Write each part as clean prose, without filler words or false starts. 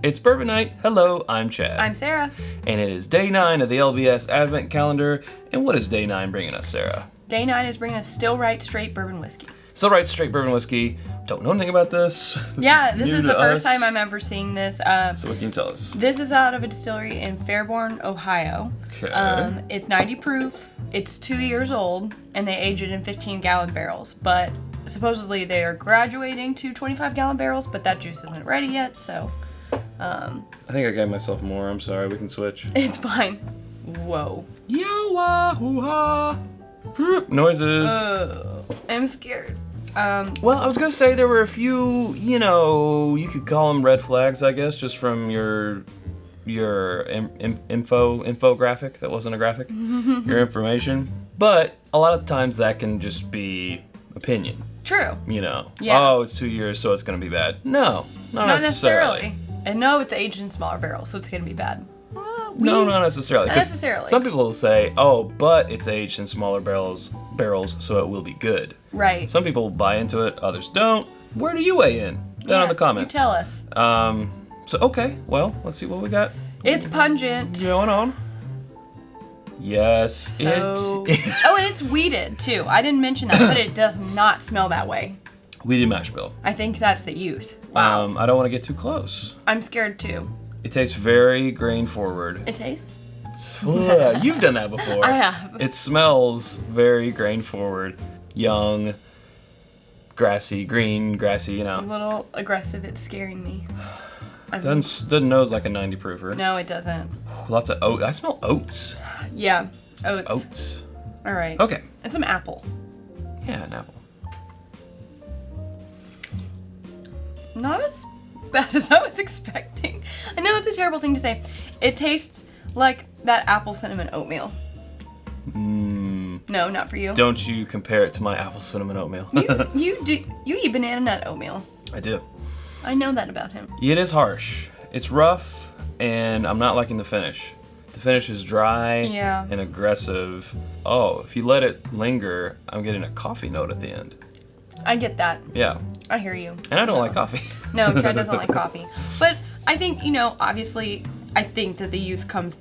It's Bourbon Night. Hello, I'm Chad. I'm Sarah. And it is day 9 of the LBS Advent Calendar. And what is day 9 bringing us, Sarah? Day 9 is bringing us Stillwrights Straight Bourbon Whiskey. Stillwrights Straight Bourbon Whiskey. Don't know anything about this. This is the first time I'm ever seeing this. So what can you tell us? This is out of a distillery in Fairborn, Ohio. Okay. It's 90 proof. It's 2 years old, and they age it in 15-gallon barrels. But supposedly they are graduating to 25-gallon barrels, but that juice isn't ready yet, so... I think I gave myself more. I'm sorry. We can switch. It's fine. Whoa. Yo-wah-hoo-ha. Noises. I'm scared. Well, I was going to say there were a few, you could call them red flags, I guess, just from your infographic. That wasn't a graphic. Your information. But a lot of times that can just be opinion. True. Yeah. Oh, it's 2 years, so it's going to be bad. No, not necessarily. And no, it's aged in smaller barrels, so it's going to be bad. No, not necessarily. Not necessarily. Some people will say, oh, but it's aged in smaller barrels, so it will be good. Right. Some people buy into it, others don't. Where do you weigh in? Down in the comments. You tell us. Okay, well, let's see what we got. It's pungent. Going on. Yes, it Oh, and it's wheated, too. I didn't mention that, but it does not smell that way. Wheated mash bill. I think that's the youth. Wow. I don't want to get too close. I'm scared, too. It tastes very grain forward. It tastes? You've done that before. I have. It smells very grain forward. Young, grassy, green, grassy, A little aggressive. It's scaring me. Doesn't nose like a 90 proofer. No, it doesn't. Lots of oats. I smell oats. Yeah. Oats. Oats. All right. Okay. And some apple. Yeah, an apple. Not as bad as I was expecting. I know it's a terrible thing to say. It tastes like that apple cinnamon oatmeal. No, not for you. Don't you compare it to my apple cinnamon oatmeal. You eat banana nut oatmeal. I do. I know that about him. It is harsh. It's rough, and I'm not liking the finish. The finish is dry and aggressive. Oh, if you let it linger, I'm getting a coffee note at the end. I get that. Yeah. I hear you. And I don't like coffee. No, Chad doesn't like coffee. But I think, obviously, I think that the youth comes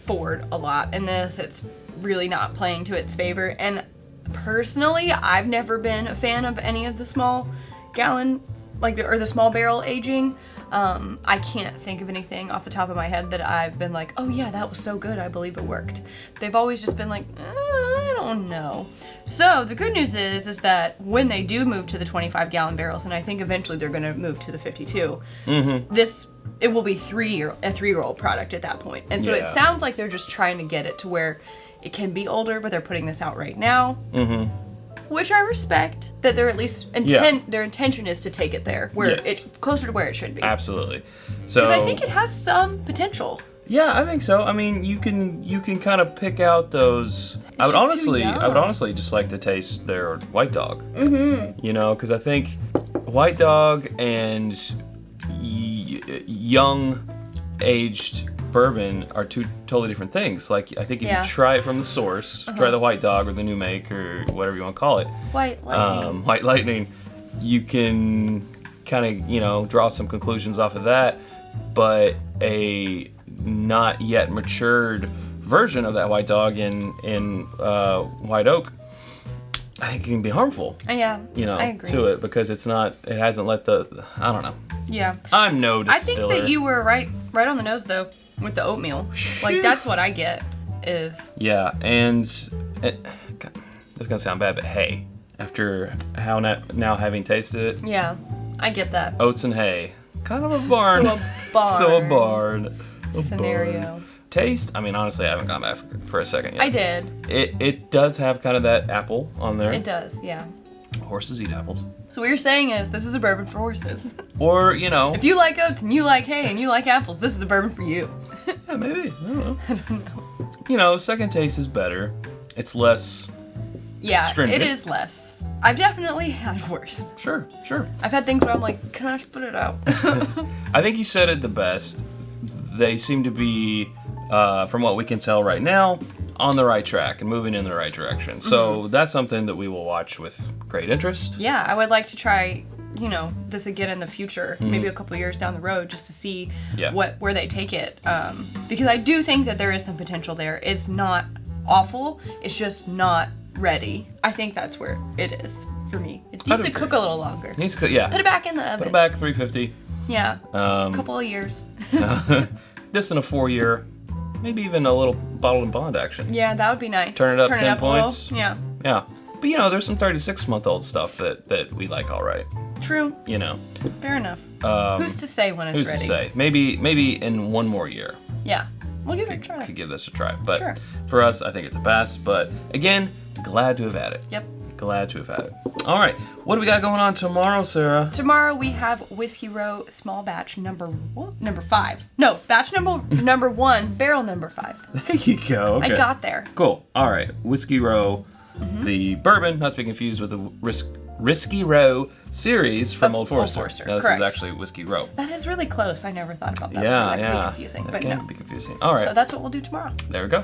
forward a lot in this. It's really not playing to its favor. And personally, I've never been a fan of any of the small gallon, the small barrel aging. I can't think of anything off the top of my head that I've been like, oh yeah, that was so good, I believe it worked. They've always just been like, I don't know. So the good news is that when they do move to the 25-gallon barrels, and I think eventually they're going to move to the 52, it will be a 3-year-old product at that point. And so it sounds like they're just trying to get it to where it can be older, but they're putting this out right now. Which I respect, that they're at least their intention is to take it there, where it closer to where it should be. Absolutely. So because I think it has some potential. Yeah, I think so. I mean, you can kind of pick out those. I would honestly just like to taste their White Dog. Because I think White Dog and young aged bourbon are two totally different things. Like, I think if you try it from the source, try the White Dog or the new make or whatever you want to call it. White Lightning. White Lightning. You can kind of, draw some conclusions off of that, but a not yet matured version of that White Dog in White Oak, I think it can be harmful. Yeah, I agree. To it, because it hasn't let I don't know. Yeah. I'm no distiller. I think that you were right on the nose though with the oatmeal. Like, that's what I get is. Yeah, and this is gonna sound bad, but hay. After now having tasted it. Yeah, I get that. Oats and hay, kind of a barn. So a barn. A scenario. Barn. Taste. I mean, honestly, I haven't gone back for a second yet. I did. It does have kind of that apple on there. It does, yeah. Horses eat apples. So what you're saying is this is a bourbon for horses. Or, if you like oats and you like hay and you like apples, this is the bourbon for you. Yeah, maybe. I don't know. Second taste is better. It's less stringent. It is less. I've definitely had worse. Sure. I've had things where I'm like, can I just put it out? I think you said it the best. They seem to be, from what we can tell right now, on the right track and moving in the right direction. So that's something that we will watch with great interest. Yeah, I would like to try, this again in the future, maybe a couple years down the road, just to see where they take it. Because I do think that there is some potential there. It's not awful. It's just not ready. I think that's where it is for me. It needs to cook a little longer. It needs to cook, yeah. Put it back in the oven. Put it back 350. Yeah. A couple of years. This in a 4-year, maybe even a little bottled and bond action. Yeah, that would be nice. Turn it up 10 points. Yeah. Yeah. But there's some 36-month-old stuff that we like all right. True. Fair enough. Who's to say when it's ready? Who's to say? Maybe in 1 more year. Yeah. We'll give it a try. Could give this a try. But sure. For us, I think it's a pass. But again, glad to have had it. Yep. Glad to have had it. All right. What do we got going on tomorrow, Sarah? Tomorrow we have Whiskey Row small batch number 5. No, batch number 1, barrel number 5. There you go. Okay. I got there. Cool. All right. Whiskey Row, the bourbon, not to be confused with the Risky Row series from Old Forester. Now, this is actually Whiskey Row. That is really close. I never thought about that. Yeah, That could be confusing, but can be confusing. All right. So that's what we'll do tomorrow. There we go.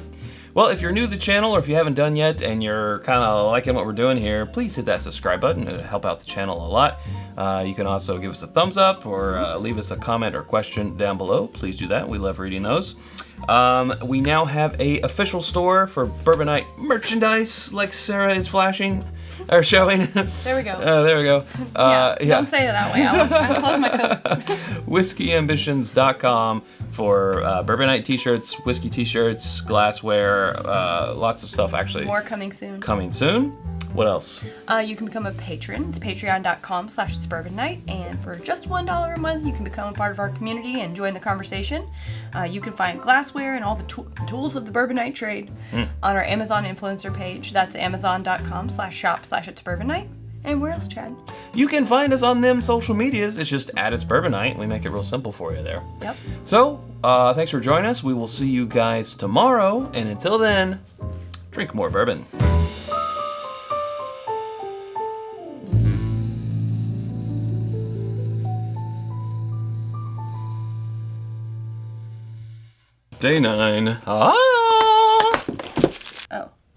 Well, if you're new to the channel or if you haven't done yet and you're kind of liking what we're doing here, please hit that subscribe button. It'll help out the channel a lot. You can also give us a thumbs up or leave us a comment or question down below. Please do that. We love reading those. We now have a official store for Bourbon Night merchandise, like Sarah is flashing or showing. There we go. There we go. Don't say it that way. I'll close my cup. WhiskeyAmbitions.com for Bourbon Night t-shirts, whiskey t-shirts, glassware, lots of stuff actually. More coming soon. Coming soon. What else? You can become a patron. It's patreon.com/itsbourbonnight. And for just $1 a month, you can become a part of our community and join the conversation. You can find glassware and all the tools of the Bourbon Night trade on our Amazon influencer page. That's amazon.com/shop/itsbourbonnight. And where else, Chad? You can find us on them social medias. It's just @It's Bourbon Night. We make it real simple for you there. Yep. So, thanks for joining us. We will see you guys tomorrow. And until then, drink more bourbon. Day 9. Oh,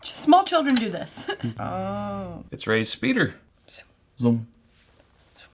small children do this. Oh. It's Ray's speeder. Zoom.